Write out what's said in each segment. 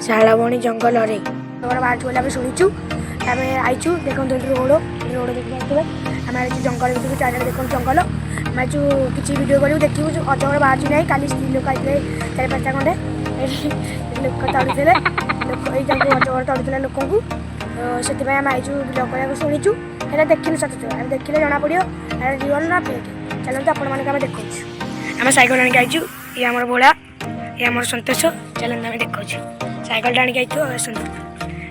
शालाबणी जंगल रे बाहर बोले आम शुणुचु आम आईचु देख रोड रोड देखिए आम आई जंगल भितर चार देख जंगल आम आईचु किसी वीडियो करूँ देखू अजगर बाहर ना काली स्त्री लोक आते चार पाँचटा खंडे लोक तड़ुते लोक ये अजगर तड़ुते लोक से आम आईचु ब्लॉग कराया शुणुचु है देखिलु सच आम देखिले जना पड़ो रियल ना फेक चलते आपण मानक आम देखा आम सैकल आनिक आईचु ये आम भोला ये आम सतोष चलते आम देखा सैकल आनिक आई आसतु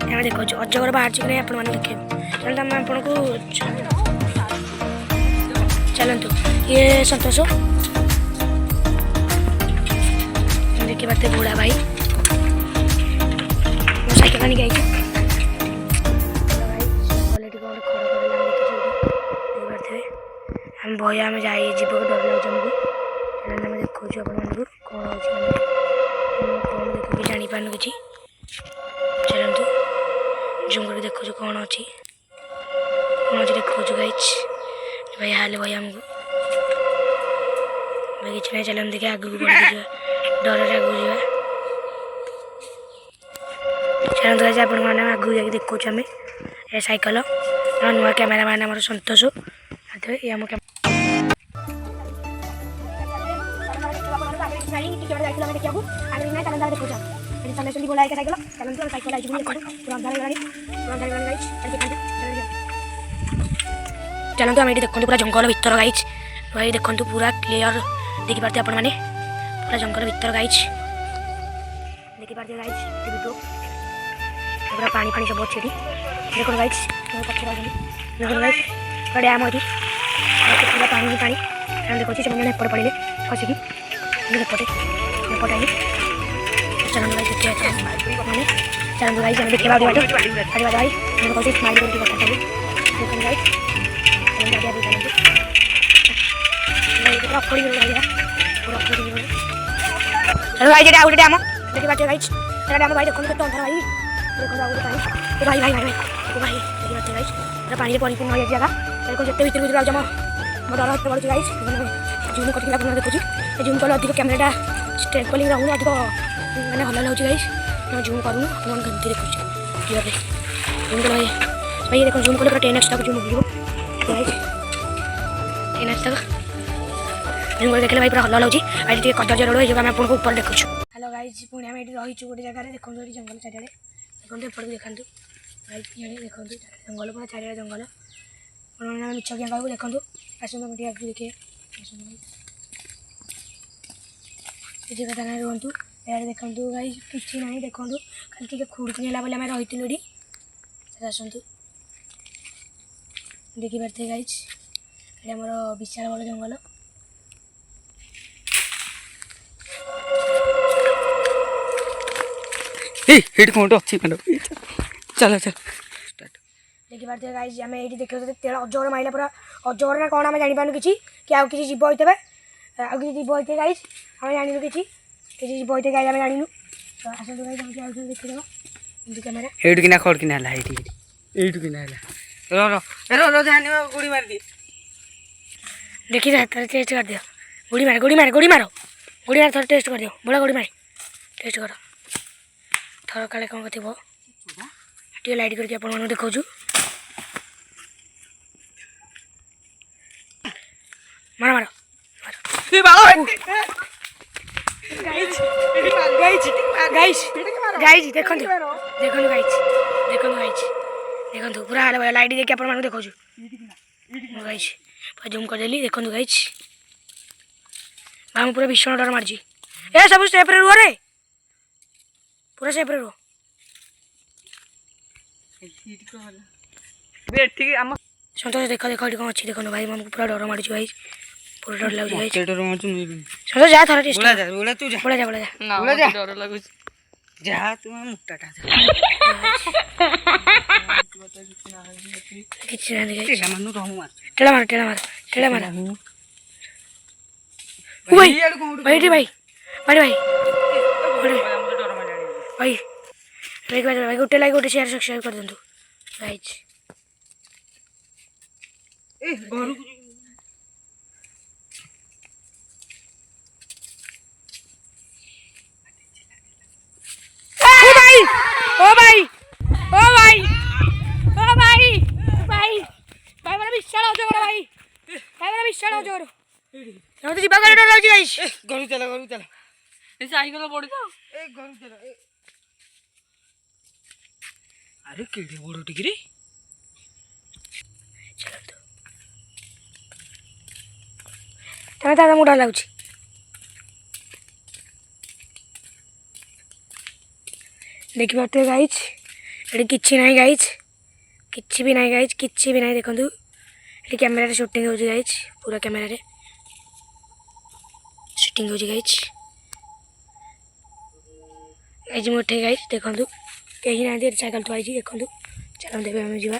आम देखा अजगर बाहर कि नहीं आप देखे चलते आम आपन को चलतु ये सतोष देखिए पार्थे भोला भाई सैकल आनिक आई हम भय आम जा डर लगे आमको आम देखा कौन देखिए जापार कि चलतु जुंगल देखु कौन अच्छी देखा गाइज भाई हाल भाई आमको भाई कि नहीं चलते देखिए आगू बढ़ डर आगू जा चलते गाइज आप आगू जा देखा आम ए सैकल नुआ कैमेरा मैन आम सतोष ये आम चलते आम ये देखते पूरा जंगल भितर गाइज भाई देखते पूरा क्लीयर देखी पार्थे आपण मैंने पूरा जंगल भितर गाइज देखी पार्थे गाइज वीडियो पूरा पानी फानी सब अच्छे देखो गाइज पक्षी देखो गाइज पूरा डैम अच्छी पूरा पानी पानी देखो से एपटे पड़े खसिकी एपटे एपटे आई चलते गाइज देखिए मैंने चलते गाइज देखिए बात भाई कहते स्माइल करके कथा करूँ देखो गाइज चलो भाई जेटा आउटे आम देखि बाटे गाइस एटा आम भाई देखो तो अंधार भाई देखो आउटे पानी भाई भाई भाई भाई भाई देखि बाटे गाइस एटा पानी रे परिपूर्ण हो जागा देखो जते भीतर भीतर आजम मो डर हट पड़ गाइस जूम करके आपन देखु छी जूम कल अधिक कैमराटा स्ट्रेट कलिंग रहू अधिक माने हल्ला लाउची गाइस मैं जूम करू आपन गंती देखु छी ठीक है जूम कर भाई देखो जूम कले पूरा 10x तक जूम हो गाइस 10x तक जूम कर देखले भाई पूरा हल्ला लाउची आज टे कदर रोड हो हम आपन को ऊपर देखु छी हेलो गाइस पुणी हम एटी रही गोटे जगह देखो जंगल चारिड़े देखो एपट देखा भाई ये देखो जंगल पूरा चारिड़े जंगल मिछ क्या कहू देखो आसत आगे देखिए ये कथा ना रुहतु यार देखो गाई कि ना देखो खाली खुड़की है बोले आम रही आसतु देखिपारे गाइज ये आमर विशाल बड़ जंगल कौन अच्छी चल चल देखिपारे गाइज आम ये देख अजगर मारे पूरा अजगर ना कौन आम जापार कि आउ किसी जीव होते आउ किसी जीव होते गाइज आम जानू किसी जीव होते गाइज आम जानू तो आसतु गाइज आम देखिदेव एमती कैमेरा एटू किना खड़किना है एटू किना गुड़ी मार दी देखी टेस्ट कर दियो गुड़ी मार गुड़ी मार गुड़ी मारो गुड़ी मार थोड़ा टेस्ट कर दियो बड़ा गुड़ी मार टेस्ट कर थर काले कौन थो टे लाइट करके आप देखा मार मार गाइज देखो देखो गाइज देखो गाइज देखो पूरा हाल भाई लाइट देखिए आप देखा गाइज जूम करदेली देखो गाइज भाई पूरा भीषण डर मार्ची ए सब सेफ्रे रुह रे पूरा सेफ्रे रुह सतोष देख देख कौन अच्छी देखो भाई हमको पूरा डर मार्च भाई पूरा डर लगे सतोष जा थोड़ा टेस्ट बोला जा डर लगुच जा तुम मुट्टाटा टेढ़ा मार टेढ़ा मार टेढ़ा मार भाई भाई भाई भाई भाई गोटे लाइक गोटे शेयर सब्सक्राइब कर दिंतु गाइज ओ भाई ओ भाई ओ भाई भाई भाई मैंने विशाल हो जोर भाई भाई मैंने विशाल हो जोर हम तो जीवा कर डर लग गाइस घरू चला ए साइकिल पड़ जाओ ए घरू चला अरे केड़े बड़ टिकरी चल तो तने दादा मुडा लागुची देखि पाते गाइस एडी किछि नाही गाइस किछि भी नाही गाइस किछि भी नाही देखंतु एडी कैमरा रे शूटिंग होजी गाइस पूरा कैमरा रे शूटिंग होजी गाइस गाइस मोठे गाइस देखंतु कहीं नाही दे साइकिल तो आइजी देखंतु चल देबे हम जीवा